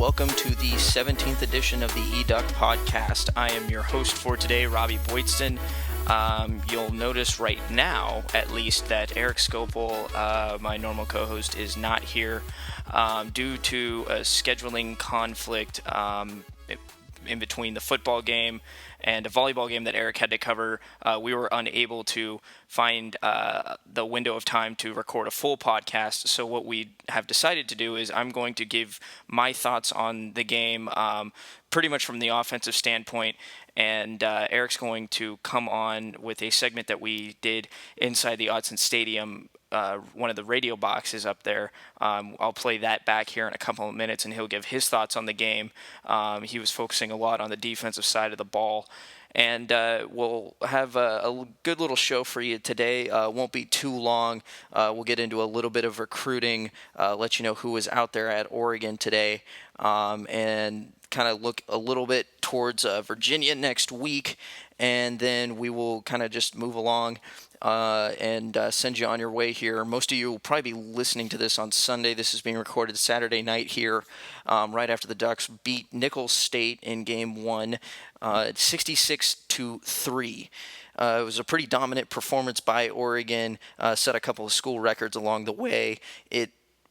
welcome to the 17th edition of the eDuck podcast. I am your host for today, Robby Boydstun. You'll notice right now, at least, that Erik Skopel, my normal co-host, is not here due to a scheduling conflict in between the football game and a volleyball game that Erik had to cover. We were unable to find the window of time to record a full podcast. So what we have decided to do is I'm going to give my thoughts on the game pretty much from the offensive standpoint. And Erik's going to come on with a segment that we did inside the Autzen Stadium, one of the radio boxes up there. I'll play that back here in a couple of minutes, and he'll give his thoughts on the game. He was focusing a lot on the defensive side of the ball. And we'll have a good little show for you today. Won't be too long. We'll get into a little bit of recruiting, let you know who was out there at Oregon today, and kind of look a little bit towards Virginia next week. And then we will kind of just move along and send you on your way here. Most of you will probably be listening to this on Sunday. This is being recorded Saturday night here, right after the Ducks beat Nicholls State in Game 1, 66-3. It was a pretty dominant performance by Oregon, set a couple of school records along the way. It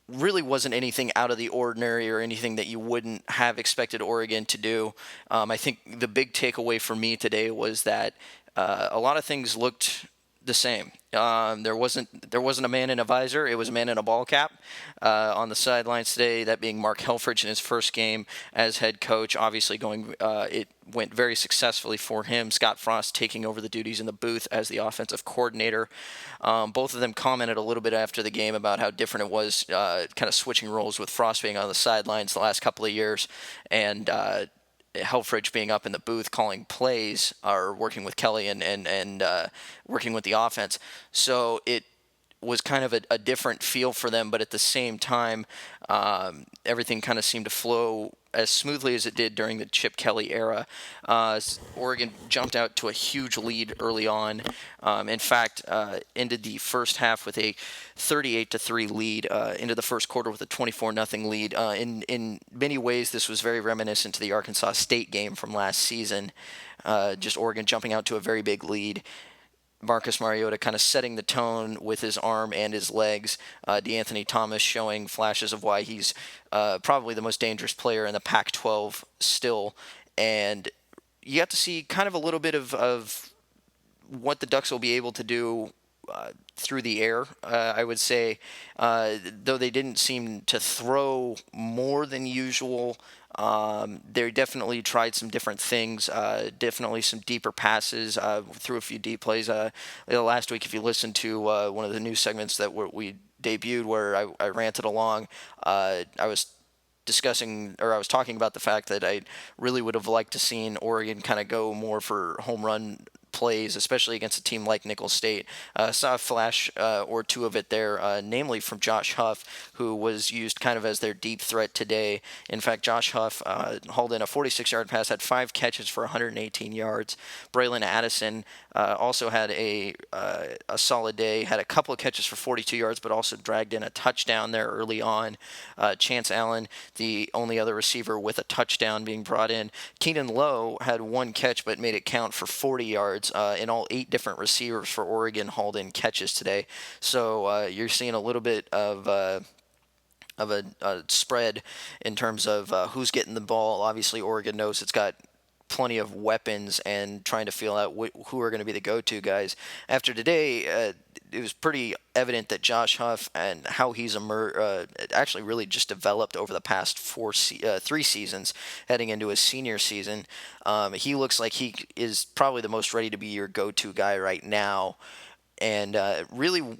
really wasn't anything out of the ordinary or anything that you wouldn't have expected Oregon to do. I think the big takeaway for me today was that a lot of things looked the same. There wasn't a man in a visor. It was a man in a ball cap on the sidelines today, that being Mark Helfrich in his first game as head coach. Obviously it went very successfully for him. Scott Frost taking over the duties in the booth as the offensive coordinator. Both of them commented a little bit after the game about how different it was, kind of switching roles with Frost being on the sidelines the last couple of years, and Helfrich being up in the booth calling plays, or working with Kelly and working with the offense. So it was kind of a different feel for them, but at the same time, everything kind of seemed to flow as smoothly as it did during the Chip Kelly era. Oregon jumped out to a huge lead early on. In fact, ended the first half with a 38-3 lead, into the first quarter with a 24-0 lead. In many ways, this was very reminiscent to the Arkansas State game from last season. Just Oregon jumping out to a very big lead. Marcus Mariota kind of setting the tone with his arm and his legs. DeAnthony Thomas showing flashes of why he's probably the most dangerous player in the Pac-12 still. And you have to see kind of a little bit of what the Ducks will be able to do through the air, I would say. Though they didn't seem to throw more than usual, they definitely tried some different things, definitely some deeper passes, threw a few deep plays. Last week, if you listened to one of the news segments that we debuted where I ranted along, I was talking about the fact that I really would have liked to seen Oregon kind of go more for home run plays, especially against a team like Nicholls State. Saw a flash or two of it there, namely from Josh Huff, who was used kind of as their deep threat today. In fact, Josh Huff hauled in a 46-yard pass, had 5 catches for 118 yards. Braylon Addison also had a solid day, had a couple of catches for 42 yards, but also dragged in a touchdown there early on. Chance Allen, the only other receiver with a touchdown being brought in. Keenan Lowe had 1 catch, but made it count for 40 yards. In all 8 different receivers for Oregon hauled in catches today. So you're seeing a little bit of a spread in terms of who's getting the ball. Obviously, Oregon knows it's got plenty of weapons and trying to feel out who are going to be the go-to guys. After today, it was pretty evident that Josh Huff and how he's actually really just developed over the past 3 seasons heading into his senior season. He looks like he is probably the most ready to be your go-to guy right now, and really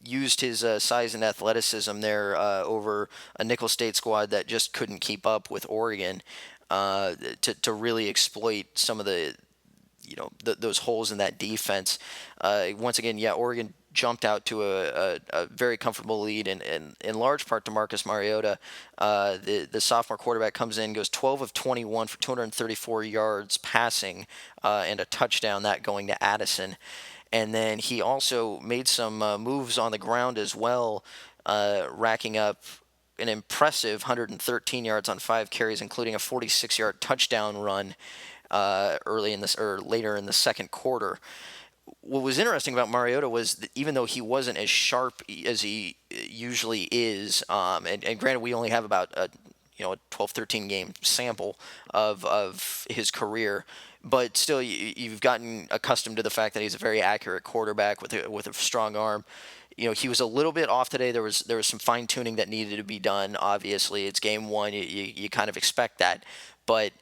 used his size and athleticism there over a Nicholls State squad that just couldn't keep up with Oregon, to really exploit some of the those holes in that defense. Once again, Oregon jumped out to a very comfortable lead, and in large part to Marcus Mariota. The sophomore quarterback comes in, goes 12 of 21 for 234 yards passing, and a touchdown, that going to Addison. And then he also made some moves on the ground as well, racking up an impressive 113 yards on 5 carries, including a 46-yard touchdown run early in this or later in the second quarter. What was interesting about Mariota was that even though he wasn't as sharp as he usually is, and granted we only have about a 12, 13 game sample of his career, but still you've gotten accustomed to the fact that he's a very accurate quarterback with a strong arm. He was a little bit off today. There was some fine tuning that needed to be done. Obviously, it's game one. You kind of expect that, but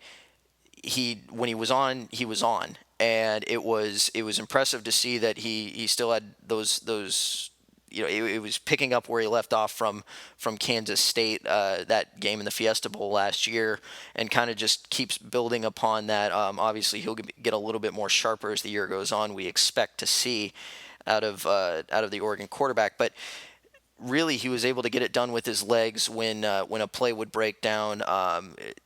when he was on, he was on, and it was impressive to see that he still had those. It was picking up where he left off from Kansas State, that game in the Fiesta Bowl last year, and kind of just keeps building upon that. Obviously, he'll get a little bit more sharper as the year goes on. We expect to see out of the Oregon quarterback, but really he was able to get it done with his legs when a play would break down.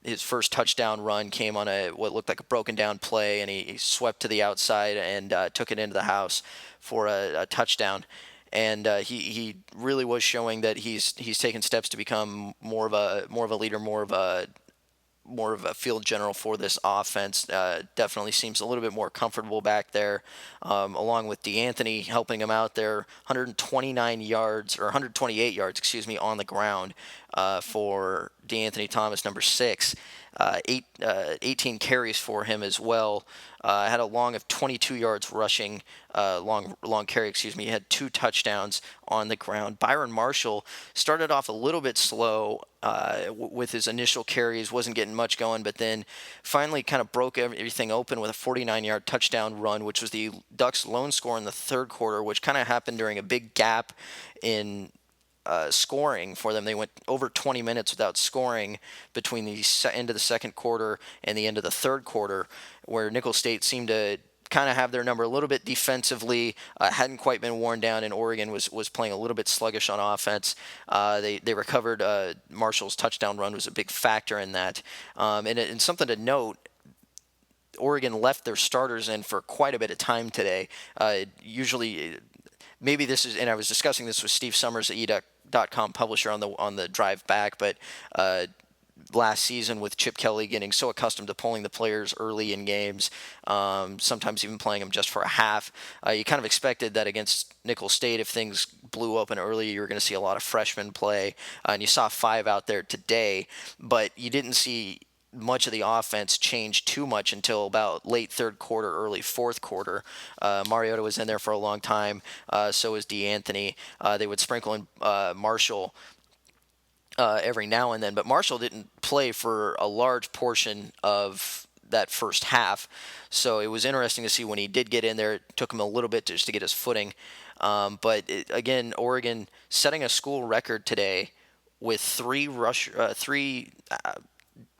His first touchdown run came on what looked like a broken down play, and he swept to the outside and took it into the house for a touchdown. And he really was showing that he's taken steps to become more of a leader, more of a field general for this offense. Definitely seems a little bit more comfortable back there, along with DeAnthony helping him out there. 129 yards, or 128 yards, excuse me, on the ground for DeAnthony Thomas, number 6. 18 carries for him as well. Had a long of 22 yards rushing, long carry, excuse me. He had 2 touchdowns on the ground. Byron Marshall started off a little bit slow with his initial carries, wasn't getting much going, but then finally kind of broke everything open with a 49-yard touchdown run, which was the Ducks' lone score in the third quarter, which kind of happened during a big gap in scoring for them. They went over 20 minutes without scoring between the end of the second quarter and the end of the third quarter, where Nicholls State seemed to kind of have their number a little bit defensively, hadn't quite been worn down, and Oregon was playing a little bit sluggish on offense. They recovered. Marshall's touchdown run was a big factor in that. And something to note, Oregon left their starters in for quite a bit of time today. Usually, maybe this is, and I was discussing this with Steve Summers at eDuck.com, publisher on the drive back, but last season with Chip Kelly getting so accustomed to pulling the players early in games, sometimes even playing them just for a half, you kind of expected that against Nicholls State, if things blew open early, you were going to see a lot of freshmen play, and you saw 5 out there today, but you didn't see much of the offense changed too much until about late third quarter, early fourth quarter. Mariota was in there for a long time. So was DeAnthony. They would sprinkle in Marshall every now and then, but Marshall didn't play for a large portion of that first half. So it was interesting to see when he did get in there. It took him a little bit just to get his footing. Again, Oregon setting a school record today with three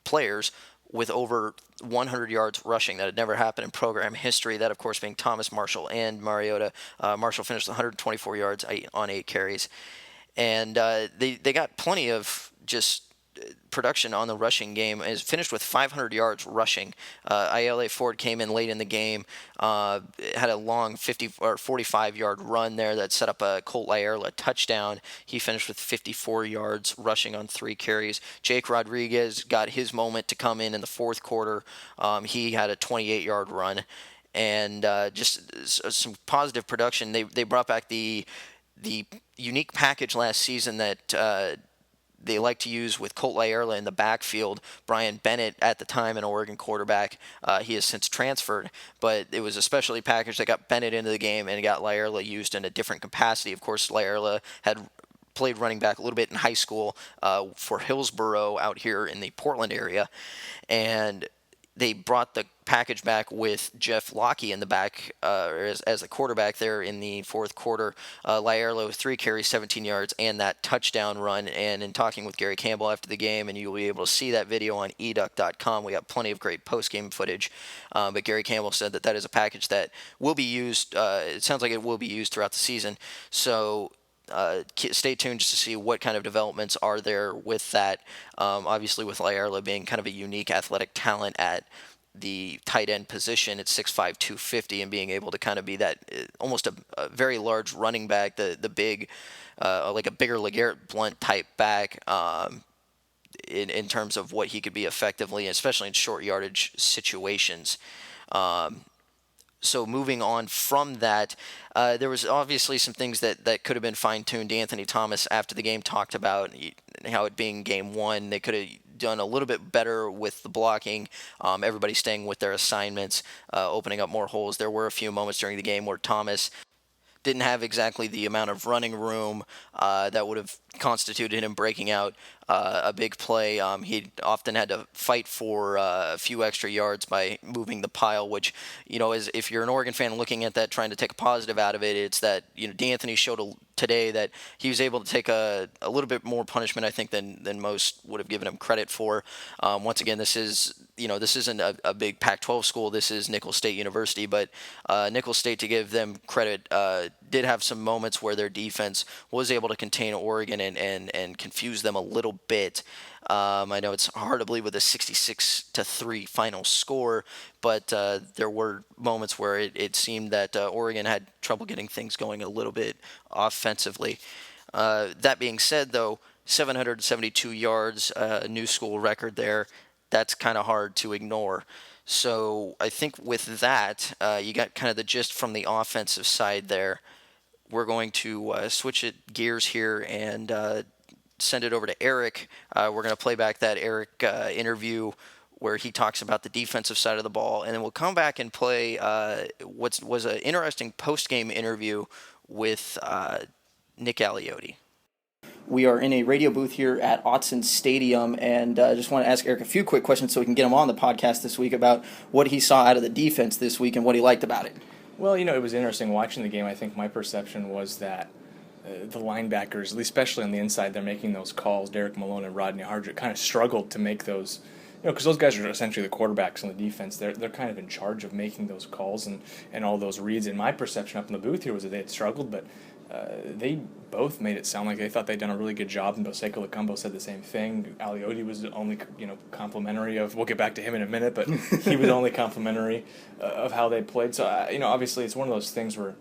players with over 100 yards rushing. That had never happened in program history. That, of course, being Thomas, Marshall, and Mariota. Marshall finished 124 yards on 8 carries. And they got plenty of just production on the rushing game. Is finished with 500 yards rushing. Ayala Ford came in late in the game, had a long 50 or 45-yard run there that set up a Colt Lyerla touchdown. He finished with 54 yards rushing on 3 carries. Jake Rodriguez got his moment to come in the fourth quarter. He had a 28-yard run, and just some positive production. They brought back the unique package last season that they like to use with Colt Lyerla in the backfield. Brian Bennett, at the time, an Oregon quarterback, he has since transferred, but it was a specialty package that got Bennett into the game and got Lyerla used in a different capacity. Of course, Lyerla had played running back a little bit in high school for Hillsboro out here in the Portland area, and they brought the package back with Jeff Locke in the back as the quarterback there in the fourth quarter. Lyerla with 3 carries, 17 yards, and that touchdown run. And in talking with Gary Campbell after the game, and you'll be able to see that video on eDuck.com, we got plenty of great post-game footage. But Gary Campbell said that is a package that will be used. It sounds like it will be used throughout the season. So stay tuned just to see what kind of developments are there with that. Obviously, with Lyerla being kind of a unique athletic talent at the tight end position at 6'5", 250, and being able to kind of be that almost a very large running back, the big, like a bigger LeGarrette Blount type back, in terms of what he could be effectively, especially in short yardage situations. So moving on from that, there was obviously some things that could have been fine-tuned. Anthony Thomas, after the game, talked about how it being game one, they could have done a little bit better with the blocking, everybody staying with their assignments, opening up more holes. There were a few moments during the game where Thomas didn't have exactly the amount of running room that would have constituted him breaking out a big play. He often had to fight for a few extra yards by moving the pile, which, is, if you're an Oregon fan looking at that, trying to take a positive out of it, it's that, D'Anthony showed today that he was able to take a little bit more punishment, I think, than most would have given him credit for. Once again, this isn't a big Pac-12 school. This is Nicholls State University, but Nicholls State, to give them credit, did have some moments where their defense was able to contain Oregon and confuse them a little bit. I know it's hard to believe with a 66-3 final score, but there were moments where it seemed that Oregon had trouble getting things going a little bit offensively. That being said, though, 772 yards, new school record there. That's kind of hard to ignore. So I think with that, you got kind of the gist from the offensive side there. We're going to switch gears here and send it over to Erik. We're going to play back that Erik interview where he talks about the defensive side of the ball, and then we'll come back and play what was an interesting post-game interview with Nick Aliotti. We are in a radio booth here at Autzen Stadium, and I just want to ask Erik a few quick questions so we can get him on the podcast this week about what he saw out of the defense this week and what he liked about it. Well, it was interesting watching the game. I think my perception was that the linebackers, especially on the inside, they're making those calls. Derek Malone and Rodney Hardrick kind of struggled to make those, because those guys are essentially the quarterbacks on the defense. They're kind of in charge of making those calls and all those reads. And my perception up in the booth here was that they had struggled, but they both made it sound like they thought they'd done a really good job, and Boseko Lacumbo said the same thing. Aliotti was only, complimentary of, we'll get back to him in a minute, but he was only complimentary of how they played. So, obviously it's one of those things where,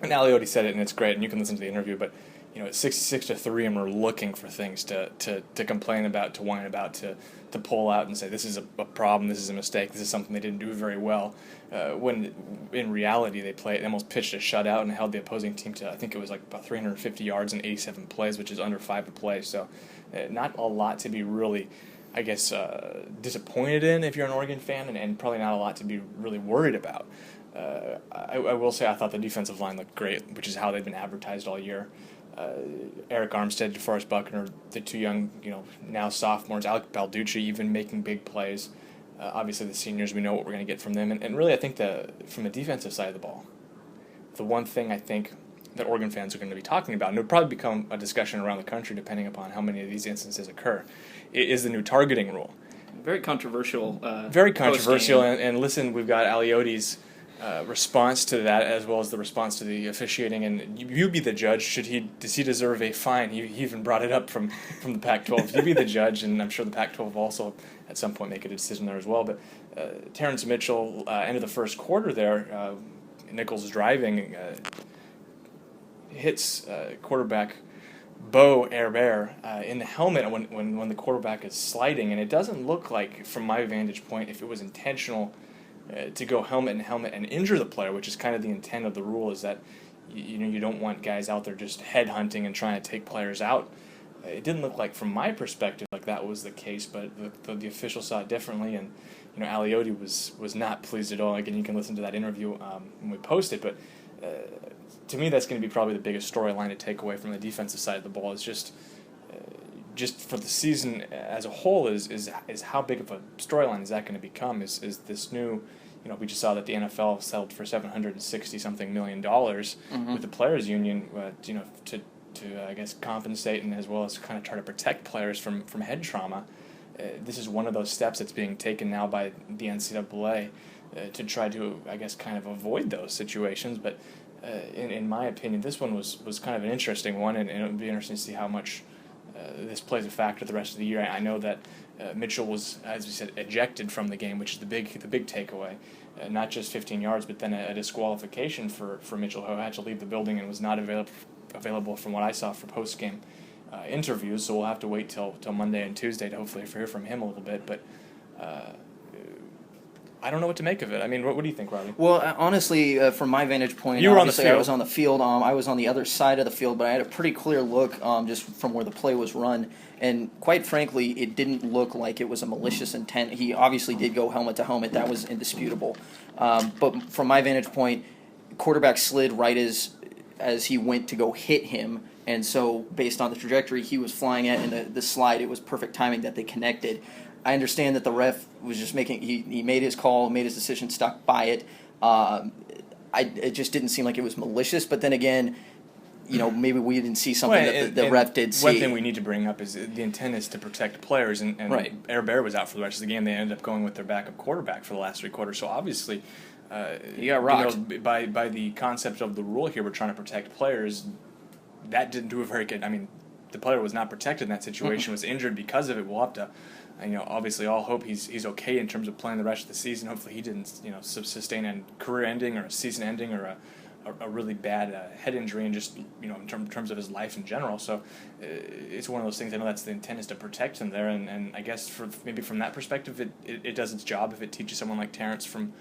and Aliotti said it, and it's great, and you can listen to the interview, but, it's 66-3, and we're looking for things to complain about, to whine about, to pull out and say, this is a problem, this is a mistake, this is something they didn't do very well. When in reality they almost pitched a shutout and held the opposing team to, I think it was like about 350 yards and 87 plays, which is under 5 a play. So not a lot to be really, I guess, disappointed in if you're an Oregon fan, and probably not a lot to be really worried about. I will say I thought the defensive line looked great, which is how they've been advertised all year. Eric Armstead, DeForest Buckner, the two young, now sophomores, Alec Balducci even making big plays. Obviously the seniors, we know what we're going to get from them. And really I think from the defensive side of the ball, the one thing I think that Oregon fans are going to be talking about, and it'll probably become a discussion around the country depending upon how many of these instances occur, is the new targeting rule. Very controversial. Very controversial. And listen, we've got Aliotti's response to that, as well as the response to the officiating, and you be the judge. Does he deserve a fine? He even brought it up from the Pac-12. You be the judge, and I'm sure the Pac-12 also at some point make a decision there as well. But Terrance Mitchell, end of the first quarter there, Nicholls driving, hits quarterback Bo Herbert in the helmet when the quarterback is sliding, and it doesn't look like, from my vantage point, if it was intentional to go helmet and injure the player, which is kind of the intent of the rule, is that you don't want guys out there just headhunting and trying to take players out. It didn't look like, from my perspective, like that was the case, but the officials saw it differently, and Aliotti was not pleased at all. Again, you can listen to that interview when we post it, but to me that's going to be probably the biggest storyline to take away from the defensive side of the ball. Is just for the season as a whole is how big of a storyline is that going to become? Is this new? We just saw that the NFL settled for $760-something million with the players' union, to I guess compensate and as well as kind of try to protect players from head trauma. This is one of those steps that's being taken now by the NCAA to try to, I guess, kind of avoid those situations. But in my opinion, this one was kind of an interesting one, and it would be interesting to see how much this plays a factor the rest of the year. I know that Mitchell was, as we said, ejected from the game, which is the big takeaway. Not just 15 yards, but then a disqualification for Mitchell, who had to leave the building and was not available from what I saw for post-game interviews. So we'll have to wait till Monday and Tuesday to hopefully hear from him a little bit. But I don't know what to make of it. I mean, what do you think, Robbie? Well, honestly, from my vantage point, you were on the obviously field. I was on the field. I was on the other side of the field, but I had a pretty clear look just from where the play was run. And quite frankly, it didn't look like it was a malicious intent. He obviously did go helmet to helmet. That was indisputable. But from my vantage point, quarterback slid right as he went to go hit him. And so based on the trajectory he was flying at and the slide, it was perfect timing that they connected. I understand that the ref was just he made his call, made his decision, stuck by it. It just didn't seem like it was malicious. But then again, maybe we didn't see something that the ref did see. One thing we need to bring up is the intent is to protect players, and right. Air Bear was out for the rest of the game. They ended up going with their backup quarterback for the last 3 quarters. So obviously, you got rocked. By the concept of the rule here, we're trying to protect players. That didn't do a very good. I mean, the player was not protected in that situation, was injured because of it. We'll have to, obviously all hope he's okay in terms of playing the rest of the season. Hopefully he didn't, sustain a career ending or a season ending or a really bad head injury and just, in terms of his life in general. So it's one of those things. I know that's the intent is to protect him there. And I guess maybe from that perspective, it does its job if it teaches someone like Terrance from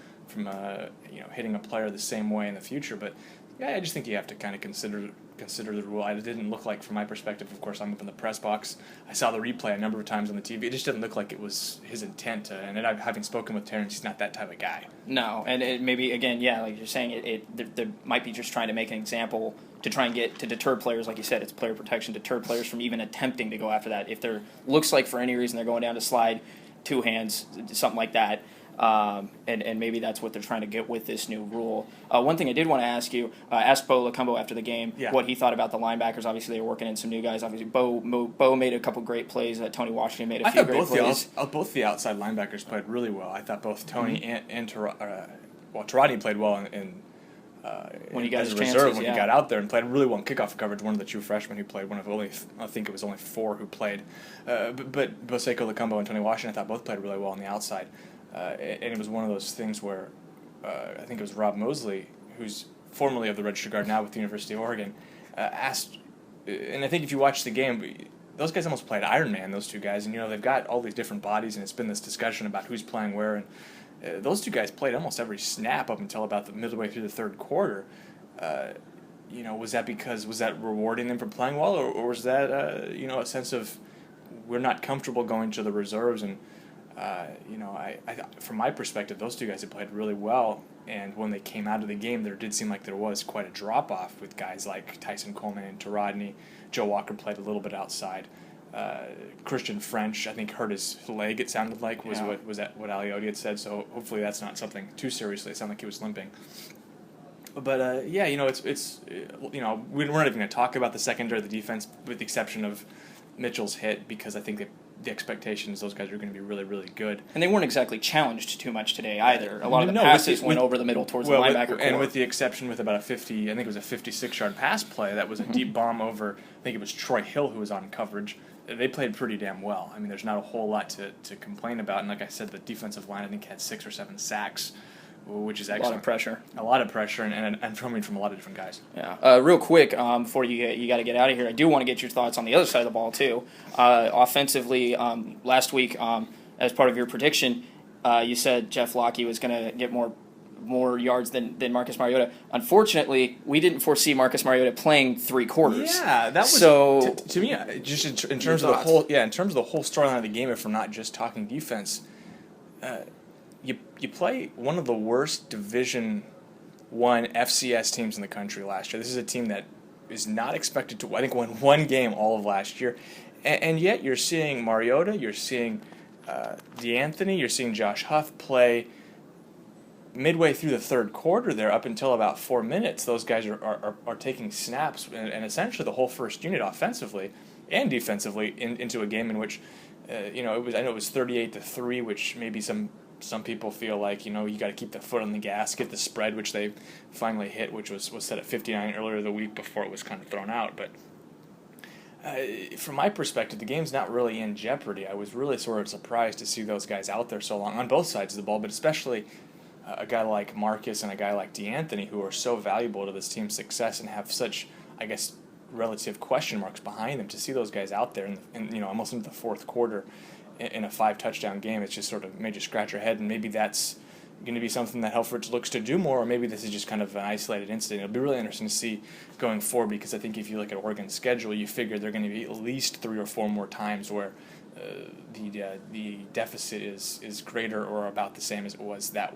hitting a player the same way in the future. But yeah, I just think you have to kind of consider the rule. It didn't look like, from my perspective, of course, I'm up in the press box. I saw the replay a number of times on the TV. It just didn't look like it was his intent. And having spoken with Terrance, he's not that type of guy. No, and it maybe, again, yeah, like you're saying, they might be just trying to make an example to try and get to deter players. Like you said, it's player protection, deter players from even attempting to go after that. If there looks like for any reason they're going down to slide, 2 hands, something like that, and maybe that's what they're trying to get with this new rule. One thing I did want to ask you, asked Bo Lacombo after the game what he thought about the linebackers. Obviously, they were working in some new guys. Obviously, Bo made a couple great plays. Tony Washington made a few great plays. Both the outside linebackers played really well. I thought both Tony and Taradni played well when he got as his a reserve chances, when he got out there and played really well in kickoff coverage. One of the true freshmen who played, I think it was only 4 who played. But Boseko Lacombo and Tony Washington, I thought both played really well on the outside. And it was one of those things where I think it was Rob Mosley, who's formerly of the Register Guard, now with the University of Oregon, asked, and I think if you watch the game, those guys almost played Iron Man, those 2 guys, and they've got all these different bodies, and it's been this discussion about who's playing where, and those 2 guys played almost every snap up until about the midway through the 3rd quarter. Was that rewarding them for playing well, or was that a sense of we're not comfortable going to the reserves? And I from my perspective, those 2 guys had played really well, and when they came out of the game, there did seem like there was quite a drop off with guys like Tyson Coleman and Taradni. Joe Walker played a little bit outside. Christian French, I think, hurt his leg. It sounded like what Aliotti had said. So hopefully that's not something too seriously. It sounded like he was limping. But it's we're not even going to talk about the secondary or the defense with the exception of Mitchell's hit, because I think that the expectation is those guys are going to be really, really good. And they weren't exactly challenged too much today either. A lot of the passes went over the middle towards the linebacker core. And with the exception with about I think it was a 56-yard pass play, that was a deep bomb over, I think it was Troy Hill who was on coverage. They played pretty damn well. I mean, there's not a whole lot to complain about. And like I said, the defensive line, I think, had 6 or 7 sacks, which is excellent. A lot of pressure. A lot of pressure, and coming from a lot of different guys. Yeah. Real quick, before you got to get out of here, I do want to get your thoughts on the other side of the ball, too. Offensively, last week, as part of your prediction, you said Jeff Locke was going to get more yards than Marcus Mariota. Unfortunately, we didn't foresee Marcus Mariota playing 3 quarters. Yeah, that was so. To me, just in terms of the whole storyline of the game. If we're not just talking defense, you play one of the worst Division I FCS teams in the country last year. This is a team that is not expected to, I think, win 1 game all of last year, and yet you're seeing Mariota, you're seeing DeAnthony, you're seeing Josh Huff play midway through the 3rd quarter there up until about 4 minutes. Those guys are taking snaps and essentially the whole first unit offensively and defensively into a game in which I know it was 38-3, which maybe some people feel like you got to keep the foot on the gas, get the spread, which they finally hit, which was set at 59 earlier the week before it was kind of thrown out. But From my perspective, the game's not really in jeopardy. I was really sort of surprised to see those guys out there so long on both sides of the ball, but especially a guy like Marcus and a guy like DeAnthony, who are so valuable to this team's success and have such, I guess, relative question marks behind them. To see those guys out there in almost into the fourth quarter in a 5-touchdown game, it's just sort of made you scratch your head, and maybe that's going to be something that Helfrich looks to do more, or maybe this is just kind of an isolated incident. It'll be really interesting to see going forward, because I think if you look at Oregon's schedule, you figure there are going to be at least 3 or 4 more times where the deficit is greater or about the same as it was that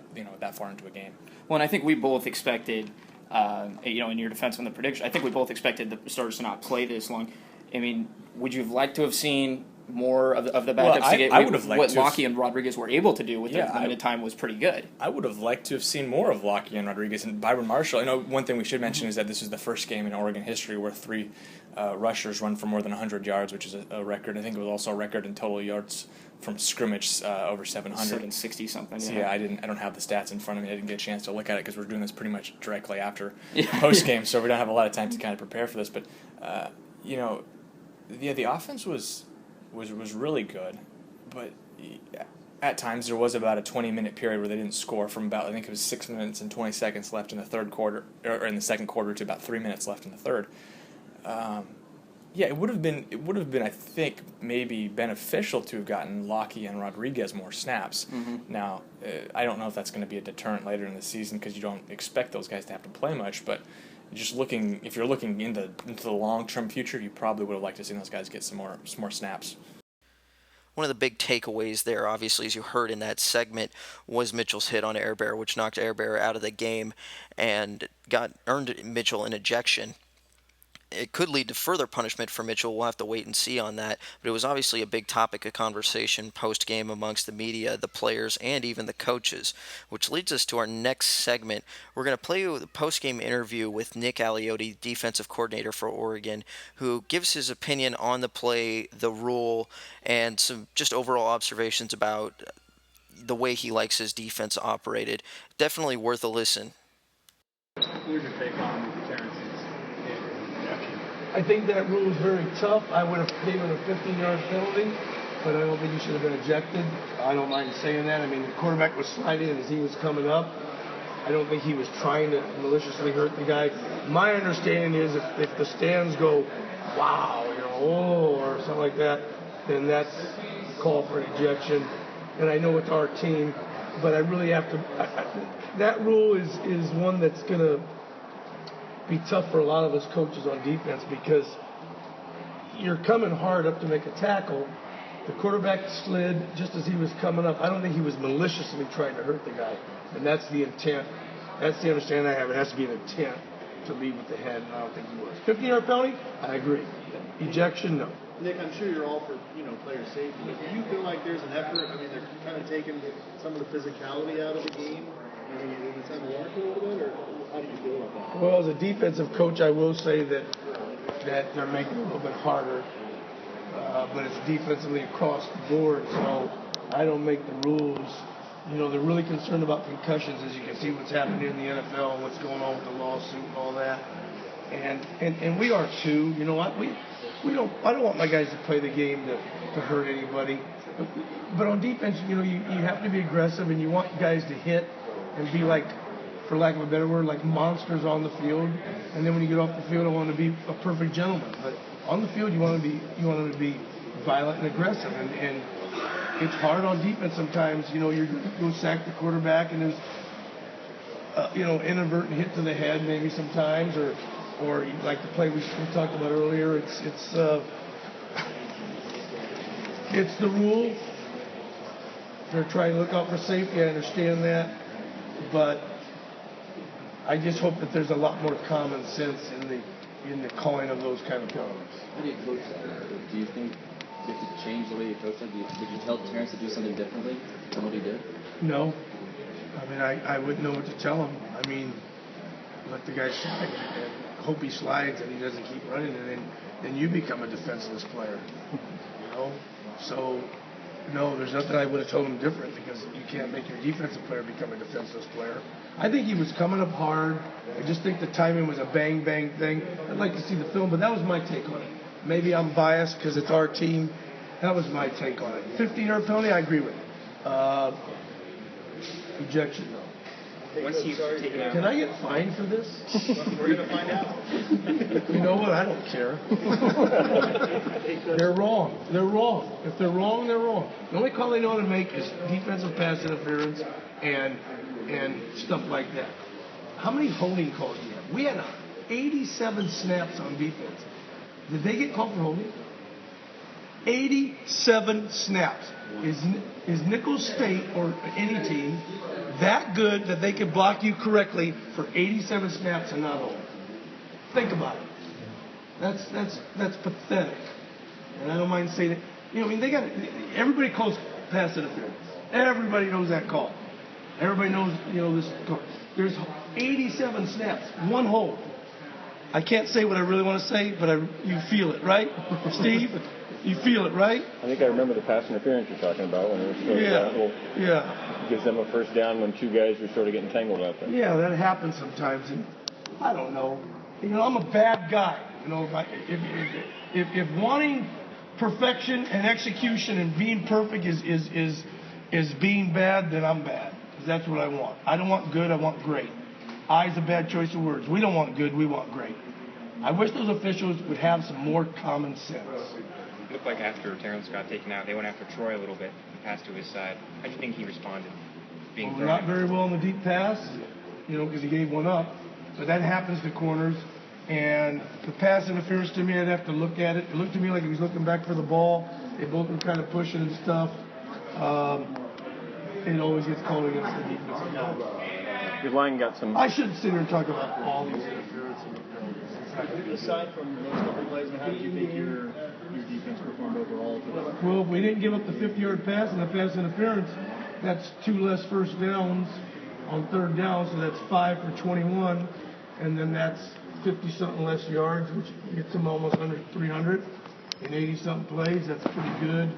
far into a game. Well, and I think we both expected, in your defense on the prediction, I think we both expected the starters to not play this long. I mean, would you have liked to have seen more of the backups to get I would have liked what to Lockie and Rodriguez were able to do with their limited time was pretty good. I would have liked to have seen more of Lockie and Rodriguez and Byron Marshall. I know one thing we should mention is that this is the first game in Oregon history where 3 rushers run for more than 100 yards, which is a record. I think it was also a record in total yards from scrimmage over 700. 760 something. So I don't have the stats in front of me. I didn't get a chance to look at it because we're doing this pretty much directly after post game, so we don't have a lot of time to kind of prepare for this. But the offense was really good, but at times there was about a 20-minute period where they didn't score from about, I think it was 6 minutes and 20 seconds left in the third quarter, or in the second quarter, to about 3 minutes left in the third. It would have been, I think, maybe beneficial to have gotten Lockie and Rodriguez more snaps. Mm-hmm. Now, I don't know if that's going to be a deterrent later in the season because you don't expect those guys to have to play much, but if you're looking into the long-term future, you probably would have liked to see those guys get some more snaps. One of the big takeaways there, obviously, as you heard in that segment, was Mitchell's hit on Air Bear, which knocked Air Bear out of the game and earned Mitchell an ejection. It could lead to further punishment for Mitchell. We'll have to wait and see on that. But it was obviously a big topic of conversation post-game amongst the media, the players, and even the coaches, which leads us to our next segment. We're going to play you a post-game interview with Nick Aliotti, defensive coordinator for Oregon, who gives his opinion on the play, the rule, and some just overall observations about the way he likes his defense operated. Definitely worth a listen. Where's your take on Terrance's ejection? I think that rule is very tough. I would have given a 15-yard penalty, but I don't think he should have been ejected. I don't mind saying that. I mean, the quarterback was sliding as he was coming up. I don't think he was trying to maliciously hurt the guy. My understanding is if the stands go, wow, or something like that, then that's a call for an ejection. And I know it's our team, but I really have to. That rule is one that's going to be tough for a lot of us coaches on defense because you're coming hard up to make a tackle. The quarterback slid just as he was coming up. I don't think he was maliciously trying to hurt the guy, and that's the intent. That's the understanding I have. It has to be an intent to lead with the head, and I don't think he was. 15-yard penalty? I agree. Ejection? No. Nick, I'm sure you're all for player safety, but do you feel like there's an effort? I mean, they're kind of taking some of the physicality out of the game. In the time of walking a little bit, or how do you feel about that? Well, as a defensive coach, I will say that they're making it a little bit harder, but it's defensively across the board, so I don't make the rules. They're really concerned about concussions, as you can see what's happening in the NFL, what's going on with the lawsuit and all that. And we are too. You know what? I don't want my guys to play the game to hurt anybody. But on defense, you have to be aggressive, and you want guys to hit and be like, for lack of a better word, like monsters on the field. And then when you get off the field, I want to be a perfect gentleman. But on the field, you want them to be violent and aggressive. And it's hard on defense sometimes. You go sack the quarterback, and there's inadvertent hit to the head maybe sometimes, or like the play we talked about earlier. It's the rule. They're trying to look out for safety. I understand that. But I just hope that there's a lot more common sense in the calling of those kind of penalties. How do you coach that? Do you think you have to change the way you coach that? Did you tell Terrance to do something differently than what he did? No. I mean, I wouldn't know what to tell him. I mean, let the guy slide and hope he slides and he doesn't keep running, and then you become a defenseless player. So, no, there's nothing I would have told him different because you can't make your defensive player become a defenseless player. I think he was coming up hard. I just think the timing was a bang-bang thing. I'd like to see the film, but that was my take on it. Maybe I'm biased because it's our team. That was my take on it. 15-yard penalty, I agree with. Ejection, though. Once you've taken out, Can I get fined for this? We're going to find out. You know what? I don't care. They're wrong. They're wrong. If they're wrong, they're wrong. The only call they know how to make is defensive pass interference and stuff like that. How many holding calls do we have? We had 87 snaps on defense. Did they get called for holding? 87 snaps. Is Nicholls State or any team that good that they can block you correctly for 87 snaps and not hold? Think about it. That's pathetic. And I don't mind saying it. Everybody calls pass interference. Everybody knows that call. Everybody knows, this call. There's 87 snaps, one hold. I can't say what I really want to say, but you feel it, right? Steve, you feel it, right? I think I remember the pass interference you're talking about when it was sort of gives them a first down when two guys are sort of getting tangled out there. Yeah, that happens sometimes, and I don't know. I'm a bad guy. If wanting perfection and execution and being perfect is being bad, then I'm bad. Because that's what I want. I don't want good, I want great. I's a bad choice of words. We don't want good, we want great. I wish those officials would have some more common sense. It looked like after Terrance got taken out, they went after Troy a little bit and passed to his side. How do you think he responded? Not very well in the deep pass, because he gave one up. But that happens to corners. And the pass interference, to me, I'd have to look at it. It looked to me like he was looking back for the ball. They both were kind of pushing and stuff. It always gets called against the defensive guy. Your line got some. I shouldn't sit here and talk about all these interferences. Aside from those couple plays, how do you think your defense performed overall today? Well, if we didn't give up the 50-yard pass and the pass interference, that's 2 less first downs on third down, so that's 5 for 21, and then that's 50-something less yards, which gets them almost under 300 in 80-something plays. That's pretty good.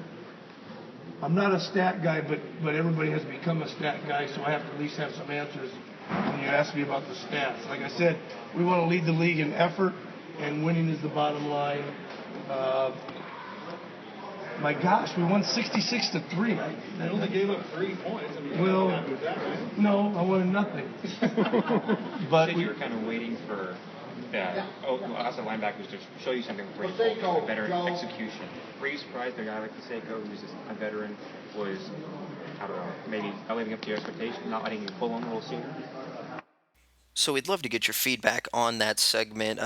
I'm not a stat guy, but everybody has become a stat guy, so I have to at least have some answers when you ask me about the stats. Like I said, we want to lead the league in effort, and winning is the bottom line. My gosh, we won 66-3. They only gave up 3 points. I mean, Well, happy with that, right? no, I wanted nothing. But you were kind of waiting for outside linebackers to show you something great, a better execution. Were you surprised a guy like Paseko, who's a veteran, was, I don't know, maybe not living up to your expectation, not letting you pull on a little sooner? So we'd love to get your feedback on that segment.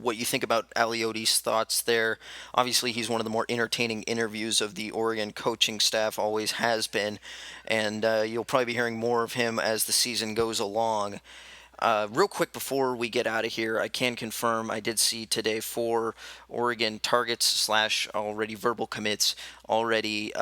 What you think about Aliotti's thoughts there. Obviously, he's one of the more entertaining interviews of the Oregon coaching staff, always has been, and you'll probably be hearing more of him as the season goes along. Real quick before we get out of here, I can confirm I did see today 4 Oregon targets / already verbal commits already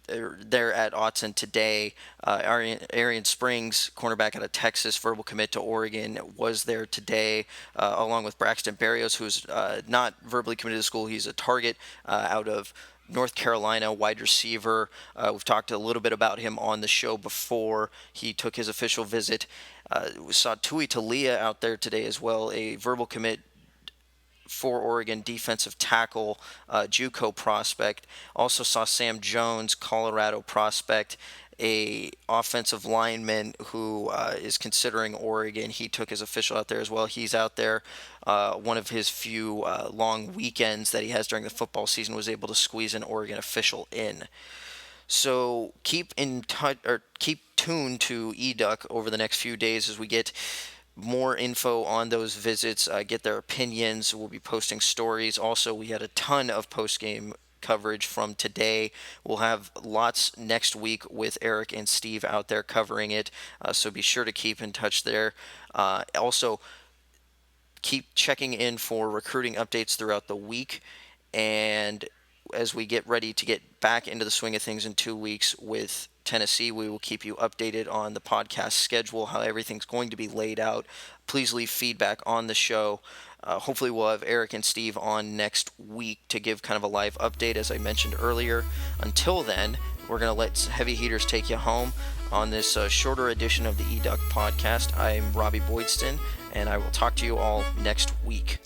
there at Autzen today. Arian Springs, cornerback out of Texas, verbal commit to Oregon, was there today, along with Braxton Berrios, who's not verbally committed to school. He's a target out of North Carolina, wide receiver. We've talked a little bit about him on the show before. He took his official visit. We saw Tui Talia out there today as well, a verbal commit for Oregon, defensive tackle, JUCO prospect. Also saw Sam Jones, Colorado prospect, a offensive lineman who is considering Oregon. He took his official out there as well. He's out there. One of his few long weekends that he has during the football season was able to squeeze an Oregon official in. So keep tuned to eDuck over the next few days as we get more info on those visits, get their opinions. We'll be posting stories. Also, we had a ton of post-game coverage from today. We'll have lots next week with Erik and Steve out there covering it, so be sure to keep in touch there. Also, keep checking in for recruiting updates throughout the week, and as we get ready to get back into the swing of things in 2 weeks with Tennessee, we will keep you updated on the podcast schedule, how everything's going to be laid out. Please leave feedback on the show. Hopefully we'll have Erik and Steve on next week to give kind of a live update, as I mentioned earlier. Until then, we're going to let Heavy Heaters take you home on this shorter edition of the eDuck podcast. I'm Robby Boydstun, and I will talk to you all next week.